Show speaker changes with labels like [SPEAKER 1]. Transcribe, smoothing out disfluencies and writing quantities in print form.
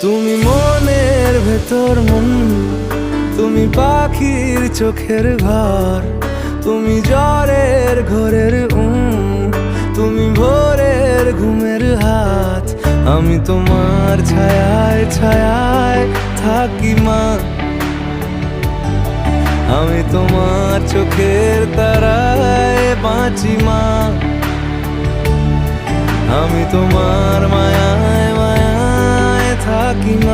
[SPEAKER 1] তুমি মনের ভেতর মন, তুমি পাখির চোখের ঘর, তুমি জ্বরের ঘরের তুমি ভোরের ঘুমের হাত। আমি তোমার ছায়ায় ছায়ায় থাকি মা, আমি তোমার চোখের তারায় বাঁচি মা, আমি তোমার মায়ায় মায়ায় থাকি মা।